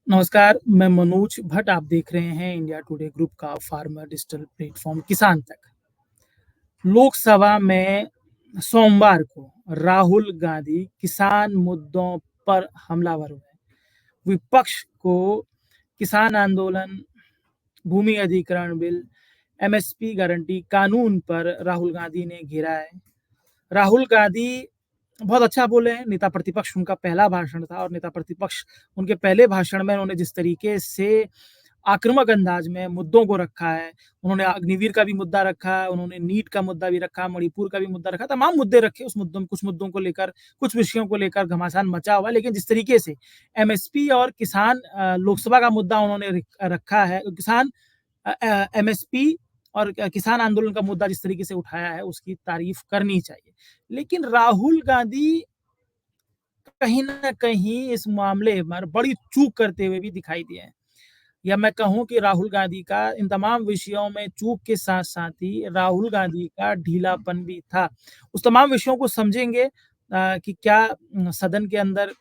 नमस्कार, मैं मनोज भट्ट। आप देख रहे हैं इंडिया टुडे ग्रुप का फार्मर डिजिटल प्लेटफॉर्म किसान तक। लोकसभा में सोमवार को राहुल गांधी किसान मुद्दों पर हमलावर हुए। विपक्ष को किसान आंदोलन, भूमि अधिग्रहण बिल, एमएसपी गारंटी कानून पर राहुल गांधी ने घेरा है। राहुल गांधी बहुत अच्छा बोले हैं। नेता प्रतिपक्ष उनका पहला भाषण था और नेता प्रतिपक्ष उनके पहले भाषण में उन्होंने जिस तरीके से आक्रामक अंदाज में मुद्दों को रखा है, उन्होंने अग्निवीर का भी मुद्दा रखा, उन्होंने नीट का मुद्दा भी रखा, मणिपुर का भी मुद्दा रखा, तमाम मुद्दे रखे। उस मुद्दों कुछ मुद्दों को लेकर, कुछ विषयों को लेकर घमासान मचा हुआ है, लेकिन जिस तरीके से एमएसपी और किसान लोकसभा का मुद्दा उन्होंने रखा है, किसान एमएसपी और किसान आंदोलन का मुद्दा जिस तरीके से उठाया है, उसकी तारीफ करनी चाहिए। लेकिन राहुल गांधी कहीं न कहीं इस मामले में बड़ी चूक करते हुए भी दिखाई दिए हैं। या मैं कहूँ कि राहुल गांधी का इन तमाम विषयों में चूक के साथ-साथ ही राहुल गांधी का ढीलापन भी था। उस तमाम विषयों को समझेंगे कि क्या सदन के अंदर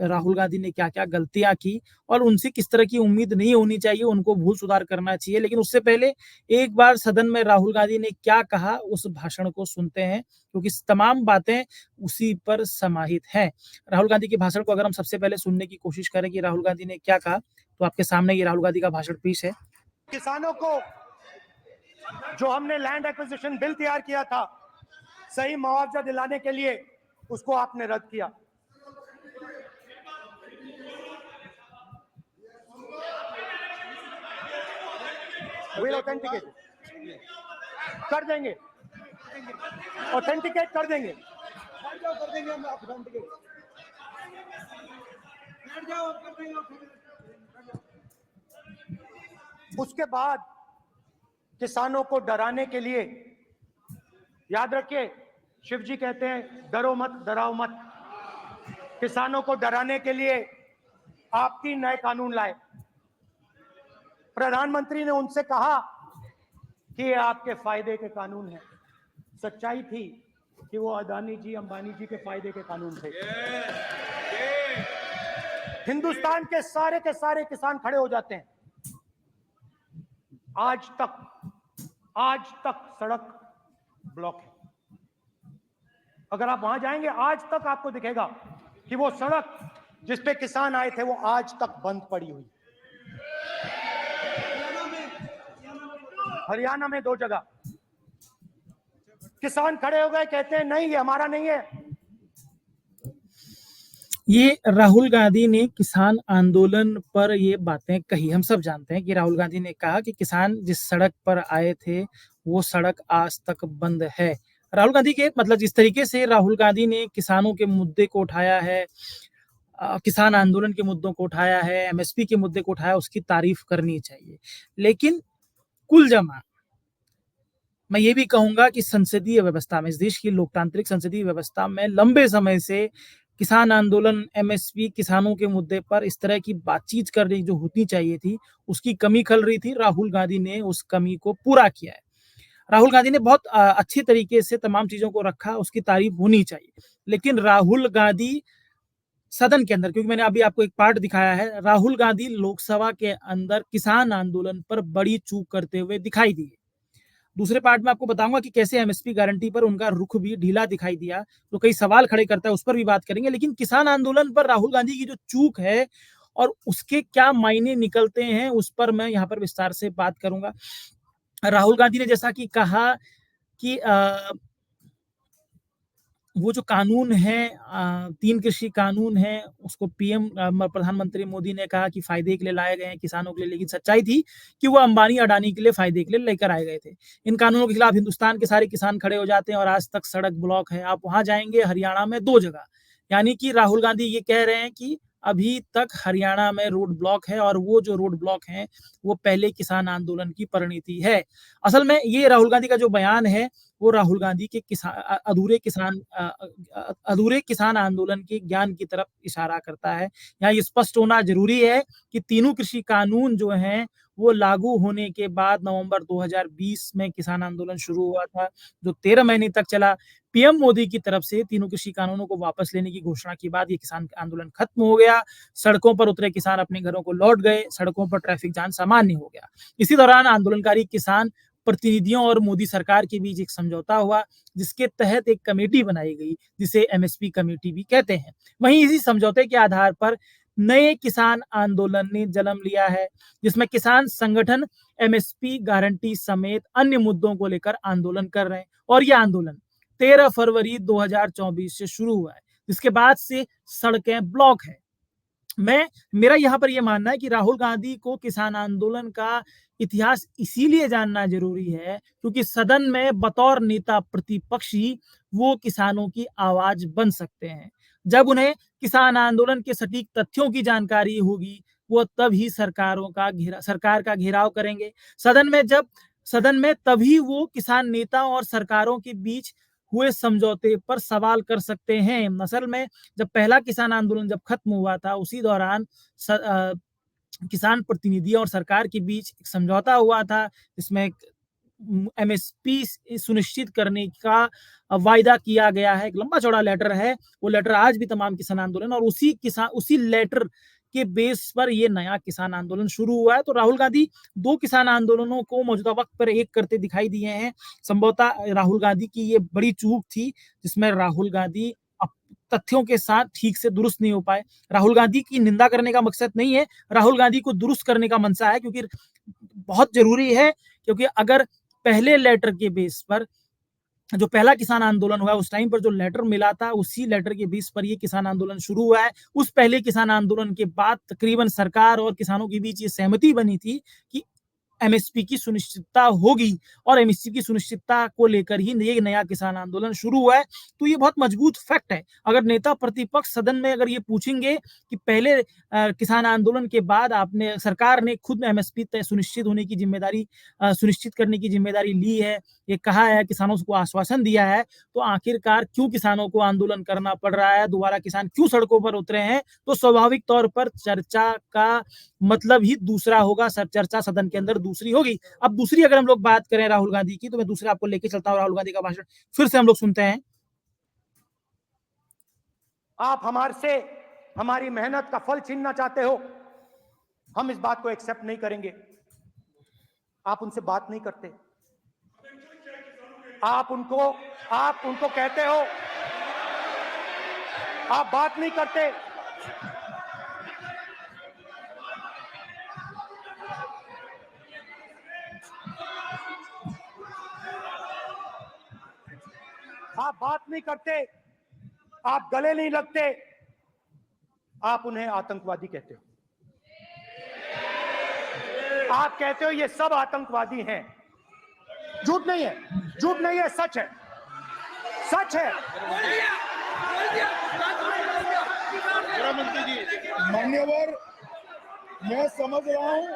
राहुल गांधी ने क्या-क्या गलतियाँ की और उनसे किस तरह की उम्मीद नहीं होनी चाहिए, उनको भूल सुधार करना चाहिए। लेकिन उससे पहले एक बार सदन में राहुल गांधी ने क्या कहा, उस भाषण को सुनते हैं, क्योंकि तमाम बातें उसी पर समाहित हैं। राहुल गांधी के भाषण को अगर हम सबसे पहले सुनने की कोशिश करें कि राहुल गांधी ने क्या कहा, तो आपके सामने ये राहुल गांधी का भाषण पेश है। किसानों को जो हमने लैंड एक्विजिशन बिल तैयार किया था, सही मुआवजा दिलाने के लिए, उसको आपने रद्द किया। विल ऑथेंटिकेट कर देंगे, ऑथेंटिकेट कर देंगे, हम ऑथेंटिकेट उसके बाद किसानों को डराने के लिए, याद रखिए, शिव जी कहते हैं डरो मत, डराओ मत। किसानों को डराने के लिए आप 3 नए कानून लाए। प्रधानमंत्री ने उनसे कहा कि ये आपके फायदे के कानून हैं। सच्चाई थी कि वो अदानी जी, अंबानी जी के फायदे के कानून थे। हिंदुस्तान के सारे किसान खड़े हो जाते हैं। आज तक सड़क ब्लॉक है। अगर आप वहां जाएंगे, आज तक आपको दिखेगा कि वो सड़क जिस पे किसान आए थे, वो आज तक बंद पड़ी हुई। हरियाणा में 2 जगह किसान खड़े हो गए, कहते हैं नहीं, ये हमारा नहीं है। ये राहुल गांधी ने किसान आंदोलन पर ये बातें कही। हम सब जानते हैं कि राहुल गांधी ने कहा कि किसान जिस सड़क पर आए थे, वो सड़क आज तक बंद है। राहुल गांधी के मतलब जिस तरीके से राहुल गांधी ने किसानों के मुद्दे को उठाया है, किसान आंदोलन के मुद्दों को उठाया है, एमएसपी के मुद्दे को उठाया, उसकी तारीफ करनी चाहिए। लेकिन कुल जमा मैं ये भी कहूँगा कि संसदीय व्यवस्था में, इस देश की लोकतांत्रिक संसदीय व्यवस्था में लंबे समय से किसान आंदोलन, एमएसपी, किसानों के मुद्दे पर इस तरह की बातचीत करनी जो होनी चाहिए थी, उसकी कमी खल रही थी। राहुल गांधी ने उस कमी को पूरा किया है। राहुल गांधी ने बहुत अच्छे तरीके से तमाम चीज़ों को रखा, उसकी तारीफ होनी चाहिए। लेकिन राहुल गांधी सदन के अंदर, क्योंकि मैंने अभी आपको एक पार्ट दिखाया है, राहुल गांधी लोकसभा के अंदर किसान आंदोलन पर बड़ी चूक करते हुए दिखाई दिए। दूसरे पार्ट में आपको बताऊंगा कि कैसे एमएसपी गारंटी पर उनका रुख भी ढीला दिखाई दिया, तो कई सवाल खड़े करता है, उस पर भी बात करेंगे। लेकिन किसान आंदोलन पर राहुल गांधी की जो चूक है और उसके क्या मायने निकलते हैं, उस पर मैं यहाँ पर विस्तार से बात करूंगा। राहुल गांधी ने जैसा कि कहा कि वो जो कानून है, 3 कृषि कानून है, उसको पीएम प्रधानमंत्री मोदी ने कहा कि फायदे के लिए लाए गए हैं किसानों के लिए, लेकिन सच्चाई थी कि वो अंबानी अडानी के लिए फायदे के लिए लेकर आए गए थे। इन कानूनों के खिलाफ हिंदुस्तान के सारे किसान खड़े हो जाते हैं और आज तक सड़क ब्लॉक है। आप वहां जाएंगे, हरियाणा में 2 जगह, यानी कि राहुल गांधी ये कह रहे हैं कि अभी तक हरियाणा में रोड ब्लॉक है और वो जो रोड ब्लॉक है वो पहले किसान आंदोलन की परिणति है। असल में ये राहुल गांधी का जो बयान है वो राहुल गांधी के अधूरे किसान आंदोलन के ज्ञान की तरफ इशारा करता है। यहाँ ये स्पष्ट होना जरूरी है कि तीनों कृषि कानून जो हैं वो लागू होने के बाद नवंबर 2020 में किसान आंदोलन शुरू हुआ था, जो 13 महीने तक चला। पीएम मोदी की तरफ से तीनों कृषि कानूनों को वापस लेने की घोषणा के बाद ये किसान आंदोलन खत्म हो गया। सड़कों पर उतरे किसान अपने घरों को लौट गए, सड़कों पर ट्रैफिक जाम सामान्य हो गया। इसी दौरान आंदोलनकारी किसान प्रतिनिधियों और मोदी सरकार के बीच एक समझौता हुआ, जिसके तहत एक कमेटी बनाई गई, जिसे एमएसपी कमेटी भी कहते हैं। वहीं इसी समझौते के आधार पर नए किसान आंदोलन ने जन्म लिया है, जिसमें किसान संगठन एमएसपी गारंटी समेत अन्य मुद्दों को लेकर आंदोलन कर रहे हैं। और यह आंदोलन 13 फरवरी 2024 से शुरू हुआ है, जिसके बाद से सड़कें ब्लॉक है। मेरा यहाँ पर यह मानना है कि राहुल गांधी को किसान आंदोलन का इतिहास इसीलिए जानना जरूरी है क्योंकि सदन में बतौर नेता प्रतिपक्षी वो किसानों की आवाज बन सकते हैं। जब उन्हें किसान आंदोलन के सटीक तथ्यों की जानकारी होगी, वो तभी सरकार का घेराव करेंगे। सदन में तभी वो किसान नेता और सरकारों के बीच हुए समझौते पर सवाल कर सकते हैं। असल में जब पहला किसान आंदोलन जब खत्म हुआ था, उसी दौरान किसान प्रतिनिधि और सरकार के बीच एक समझौता हुआ था, जिसमें एमएसपी सुनिश्चित करने का वायदा किया गया है। एक लंबा चौड़ा लेटर है, वो लेटर आज भी तमाम किसान आंदोलन और उसी लेटर के बेस पर ये नया किसान आंदोलन शुरू हुआ है। तो राहुल गांधी दो किसान आंदोलनों को मौजूदा वक्त पर एक करते दिखाई दिए हैं। संभवतः राहुल गांधी की ये बड़ी चूक थी, जिसमें राहुल गांधी तथ्यों के साथ ठीक से दुरुस्त नहीं हो पाए। राहुल गांधी की निंदा करने का मकसद नहीं है, राहुल गांधी को दुरुस्त करने का मनसा है, क्योंकि बहुत जरूरी है। क्योंकि अगर पहले लेटर के बेस पर जो पहला किसान आंदोलन हुआ, उस टाइम पर जो लेटर मिला था, उसी लेटर के बेस पर ये किसान आंदोलन शुरू हुआ है। उस पहले किसान आंदोलन के बाद तकरीबन सरकार और किसानों के बीच ये सहमति बनी थी कि एमएसपी की सुनिश्चितता होगी और एमएसपी की सुनिश्चितता को लेकर ही ये नया किसान आंदोलन शुरू हुआ है। तो ये बहुत मजबूत फैक्ट है। अगर नेता प्रतिपक्ष सदन में अगर ये पूछेंगे कि पहले किसान आंदोलन के बाद सरकार ने खुद एमएसपी सुनिश्चित होने की जिम्मेदारी सुनिश्चित करने की जिम्मेदारी ली है, ये कहा है, किसानों को आश्वासन दिया है, तो आखिरकार क्यों किसानों को आंदोलन करना पड़ रहा है, दोबारा किसान क्यों सड़कों पर उतरे हैं? तो स्वाभाविक तौर पर चर्चा का मतलब ही दूसरा होगा, चर्चा सदन के अंदर दूसरी होगी। अब दूसरी अगर हम लोग बात करें राहुल गांधी की, तो मैं दूसरा आपको लेके चलता हूं। राहुल गांधी का भाषण फिर से हम लोग सुनते हैं। आप हमारे हमारी मेहनत का फल छीनना चाहते हो, हम इस बात को एक्सेप्ट नहीं करेंगे। आप उनसे बात नहीं करते, आप उनको कहते हो, आप बात नहीं करते। आप बात नहीं करते, आप गले नहीं लगते, आप उन्हें आतंकवादी कहते हो। आप कहते हो ये सब आतंकवादी हैं। झूठ नहीं है, झूठ नहीं है, सच है, सच है। मान्यवर, मैं समझ रहा हूं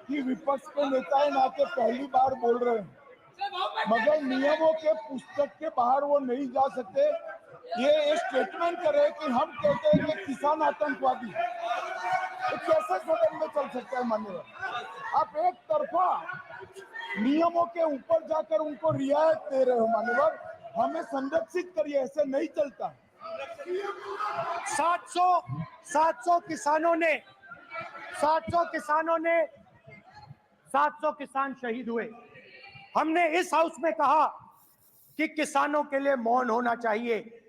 कि विपक्ष के नेता ना के पहली बार बोल रहे हैं, मगर नियमों के पुस्तक के बाहर वो नहीं जा सकते। ये स्टेटमेंट करे कि हम कहते हैं कि किसान आतंकवादी, तो कैसे सदन में चल सकता है? मान्यवर, आप एक तरफा नियमों के ऊपर जाकर उनको रियायत दे रहे हो। मान्यवर, हमें संरक्षित करिए, ऐसे नहीं चलता। 700 किसान शहीद हुए। हमने इस हाउस में कहा कि किसानों के लिए मौन होना चाहिए,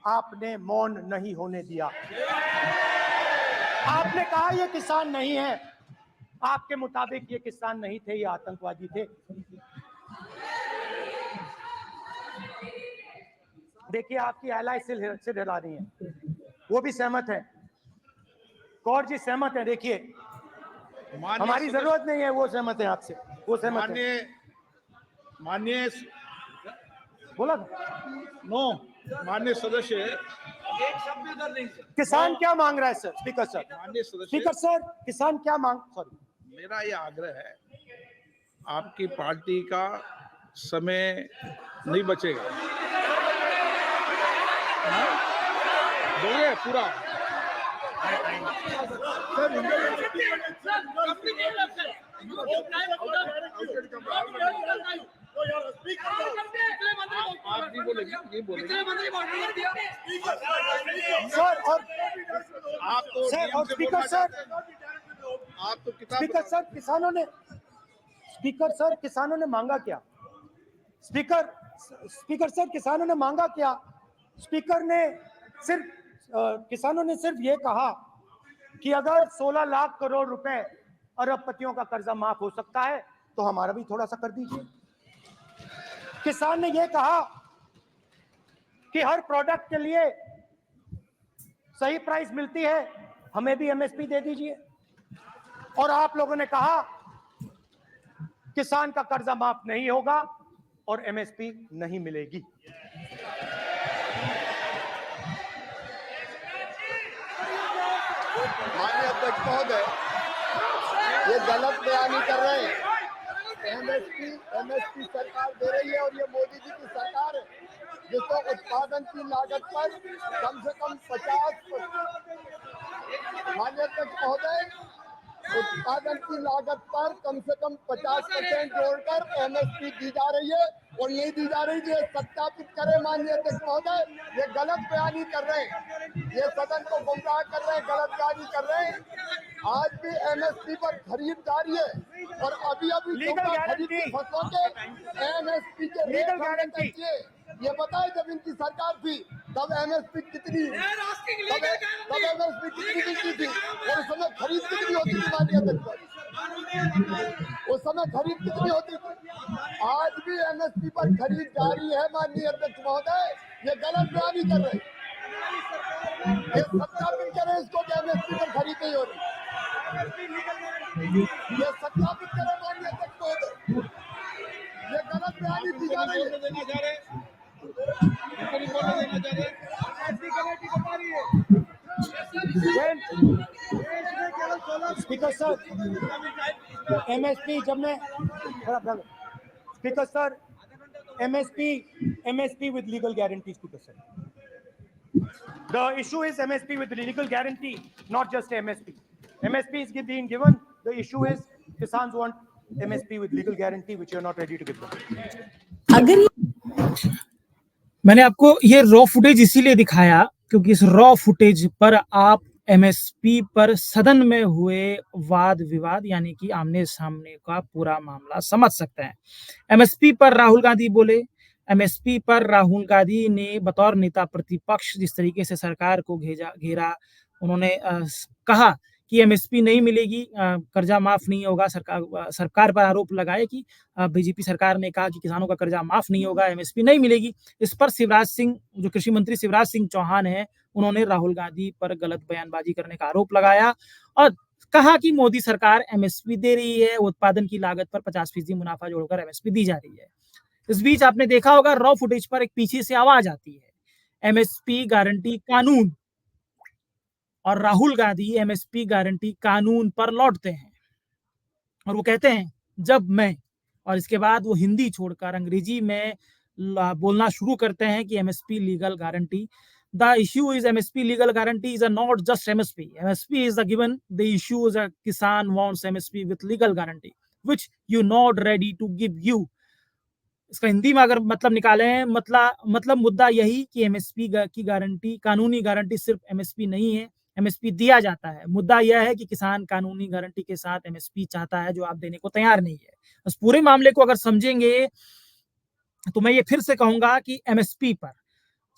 आपने मौन नहीं होने दिया। आपने कहा ये किसान नहीं है, आपके मुताबिक ये किसान नहीं थे, ये आतंकवादी थे। देखिए, आपकी एलाई से डरा रही है, वो भी सहमत है, कौर जी सहमत है। देखिए, हमारी जरूरत नहीं है, वो सहमत है आपसे, वो सहमत है। माननीय बोला नो, माननीय सदस्य, एक शब्द उधर नहीं। किसान क्या मांग रहा है सर? स्पीकर सर, माननीय सदस्य, स्पीकर सर, किसान क्या मांग, सॉरी, मेरा ये आग्रह है, आपकी पार्टी का समय नहीं बचेगा। बोले पूरा आप नहीं बोलेंगे, ये बोलेंगे सर और आप तो सर और स्पीकर सर आप तो किताब स्पीकर सर किसानों ने मांगा क्या? स्पीकर सर किसानों ने मांगा क्या? किसानों ने सिर्फ ये कहा कि अगर 16 लाख करोड़ रुपए अरबपतियों का कर्जा माफ हो सकता है तो हमारा भी थोड़ा सा कर दीजिए। किसान ने ये कहा कि हर प्रोडक्ट के लिए सही प्राइस मिलती है, हमें भी एमएसपी दे दीजिए। और आप लोगों ने कहा किसान का कर्जा माफ नहीं होगा और एमएसपी नहीं मिलेगी। माननीय अध्यक्ष महोदय, ये गलत बयानी कर रहे हैं। एमएसपी सरकार दे रही है और ये मोदी जी की सरकार है जिसको उत्पादन की लागत पर कम से कम 50। माननीय अध्यक्ष महोदय, उत्पादन की लागत पर कम से कम 50% जोड़कर एमएसपी दी जा रही है और नहीं दी जा रही। ये सत्यापित करें माननीय अध्यक्ष महोदय, ये गलत बयानी कर रहे हैं, ये सदन को गुमराह कर रहे हैं, गलत बयानी कर रहे हैं। आज भी एमएसपी पर खरीद जारी है और अभी खरीद की फसलों के एमएसपी के रेट गारंटी ये बताए जब इनकी सरकार थी तब एमएसपी कितनी मिलती थी और उस समय खरीद कितनी होती थी माननीय अध्यक्ष? उस समय खरीद कितनी होती थी? आज भी एमएसपी पर खरीद जारी है माननीय अध्यक्ष महोदय, ये गलत बयानी कर रहे हैं। ये सत्यापित करें इसको कि एमएसपी पर खरीद नहीं हो रही। ये सत्यापित करें माननीय अध्यक्ष महोदय, ये गलत बयानी दी जा रही है। स्पीकर सर, एमएसपी जब मैं speaker sir MSP with legal guarantee, Speaker sir. The issue is MSP with legal guarantee, not just MSP. MSP is being given. The issue is Kisans want MSP with legal guarantee, which you are not ready to give them. अगर मैंने आपको ये raw footage इसीलिए दिखाया क्योंकि इस raw footage पर आप एमएसपी पर सदन में हुए वाद विवाद यानी कि आमने सामने का पूरा मामला समझ सकते हैं। एमएसपी पर राहुल गांधी बोले, एमएसपी पर राहुल गांधी ने बतौर नेता प्रतिपक्ष जिस तरीके से सरकार को घेरा, उन्होंने कहा कि एमएसपी नहीं मिलेगी, कर्जा माफ नहीं होगा। सरकार पर आरोप लगाए कि बीजेपी सरकार ने कहा कि किसानों का कर्जा माफ नहीं होगा, एमएसपी नहीं मिलेगी। इस पर शिवराज सिंह, जो कृषि मंत्री शिवराज सिंह चौहान है, उन्होंने राहुल गांधी पर गलत बयानबाजी करने का आरोप लगाया और कहा कि मोदी सरकार एमएसपी दे रही है, उत्पादन की लागत पर 50% मुनाफा जोड़कर एमएसपी दी जा रही है। इस बीच आपने देखा होगा रॉ फुटेज पर एक पीछे से आवाज आती है, एमएसपी गारंटी कानून, और राहुल गांधी एमएसपी गारंटी कानून पर लौटते हैं और वो कहते हैं जब मैं, और इसके बाद वो हिंदी छोड़कर अंग्रेजी में बोलना शुरू करते हैं कि MSP legal guarantee, the issue is MSP legal guarantee is not just MSP is the given, the issue is किसान wants MSP with legal guarantee which you not ready to give you. इसका हिंदी में अगर मतलब निकालें, मतलब मुद्दा यही कि एमएसपी की गारंटी, कानूनी गारंटी सिर्फ एमएसपी नहीं है, एमएसपी दिया जाता है। मुद्दा यह है कि किसान कानूनी गारंटी के साथ एमएसपी चाहता है जो आप देने को तैयार नहीं है। उस पूरे मामले को अगर समझेंगे तो मैं ये फिर से कहूंगा कि एमएसपी पर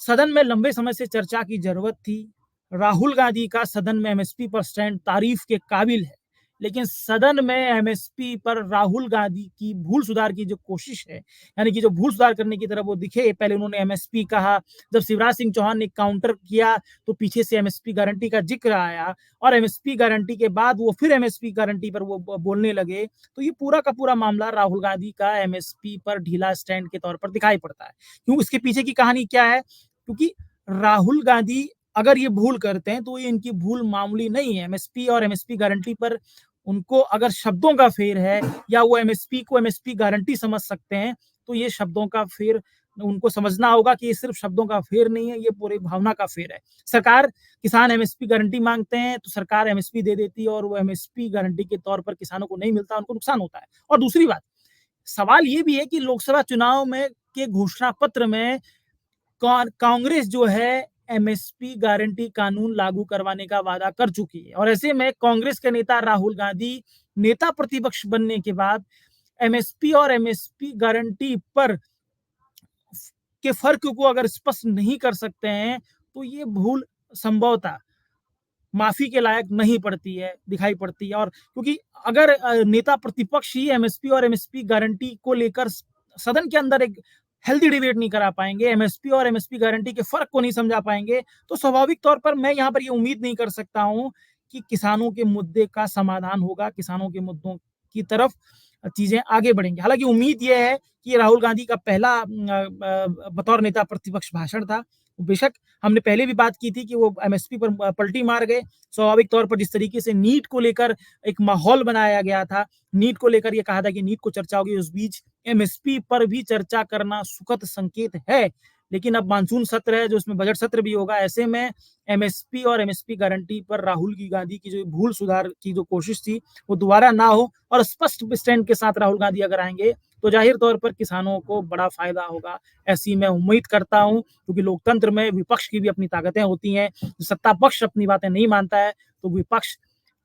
सदन में लंबे समय से चर्चा की जरूरत थी। राहुल गांधी का सदन में एमएसपी पर स्टैंड तारीफ के काबिल है, लेकिन सदन में एमएसपी पर राहुल गांधी की भूल सुधार की जो कोशिश है, यानी कि जो भूल सुधार करने की तरफ वो दिखे, पहले उन्होंने एमएसपी कहा, जब शिवराज सिंह चौहान ने काउंटर किया तो पीछे से एमएसपी गारंटी का जिक्र आया और एमएसपी गारंटी के बाद वो फिर एमएसपी गारंटी पर वो बोलने लगे। तो ये पूरा का पूरा मामला राहुल गांधी का एमएसपी पर ढीला स्टैंड के तौर पर दिखाई पड़ता है। क्यों, इसके पीछे की कहानी क्या है? क्योंकि राहुल गांधी अगर ये भूल करते हैं तो ये इनकी भूल मामूली नहीं है। एमएसपी और एमएसपी गारंटी पर उनको अगर शब्दों का फेर है या वो एमएसपी को एमएसपी गारंटी समझ सकते हैं तो ये शब्दों का फेर उनको समझना होगा कि ये सिर्फ शब्दों का फेर नहीं है, ये पूरी भावना का फेर है। सरकार किसान एमएसपी गारंटी मांगते हैं तो सरकार एमएसपी दे देती है और वो एमएसपी गारंटी के तौर पर किसानों को नहीं मिलता, उनको नुकसान होता है। और दूसरी बात, सवाल ये भी है कि लोकसभा चुनाव में के घोषणा पत्र में कांग्रेस जो है एमएसपी गारंटी कानून लागू करवाने का वादा कर चुकी है और ऐसे में कांग्रेस के नेता राहुल गांधी नेता प्रतिपक्ष बनने के बाद एमएसपी और एमएसपी गारंटी पर के फर्क को अगर स्पष्ट नहीं कर सकते हैं तो ये भूल संभवतः माफी के लायक नहीं पड़ती है, दिखाई पड़ती है। और क्योंकि अगर नेता प्रतिपक्ष ही एमएसपी और एमएसपी गारंटी को लेकर सदन के अंदर एक हेल्दी डिबेट नहीं करा पाएंगे, एमएसपी और एमएसपी गारंटी के फर्क को नहीं समझा पाएंगे, तो स्वाभाविक तौर पर मैं यहाँ पर ये उम्मीद नहीं कर सकता हूँ कि किसानों के मुद्दे का समाधान होगा, किसानों के मुद्दों की तरफ चीजें आगे बढ़ेंगी। हालांकि उम्मीद यह है कि राहुल गांधी का पहला बतौर नेता प्रतिपक्ष भाषण था। बेशक हमने पहले भी बात की थी कि वो एमएसपी पर पलटी मार गए। स्वाभाविक तौर पर जिस तरीके से नीट को लेकर एक माहौल बनाया गया था, नीट को लेकर ये कहा था कि नीट को चर्चा होगी, उस बीच एमएसपी पर भी चर्चा करना सुखद संकेत है। लेकिन अब मानसून सत्र है जो उसमें बजट सत्र भी होगा, ऐसे में एमएसपी और एमएसपी गारंटी पर राहुल गांधी की जो भूल सुधार की जो कोशिश थी वो दोबारा ना हो और स्पष्ट स्टैंड के साथ राहुल गांधी अगर आएंगे तो जाहिर तौर पर किसानों को बड़ा फायदा होगा, ऐसी मैं उम्मीद करता हूं। क्योंकि लोकतंत्र में विपक्ष की भी अपनी ताकतें होती हैं, सत्ता पक्ष अपनी बातें नहीं मानता है तो विपक्ष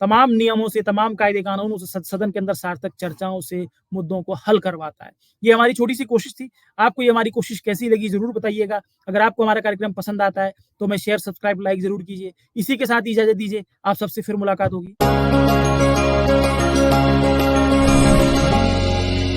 तमाम नियमों से, तमाम कायदे कानूनों से, सदन के अंदर सार्थक चर्चाओं से मुद्दों को हल करवाता है। ये हमारी छोटी सी कोशिश थी। आपको ये हमारी कोशिश कैसी लगी जरूर बताइएगा। अगर आपको हमारा कार्यक्रम पसंद आता है तो मैं शेयर, सब्सक्राइब, लाइक जरूर कीजिए। इसी के साथ इजाजत दीजिए, आप सबसे फिर मुलाकात होगी।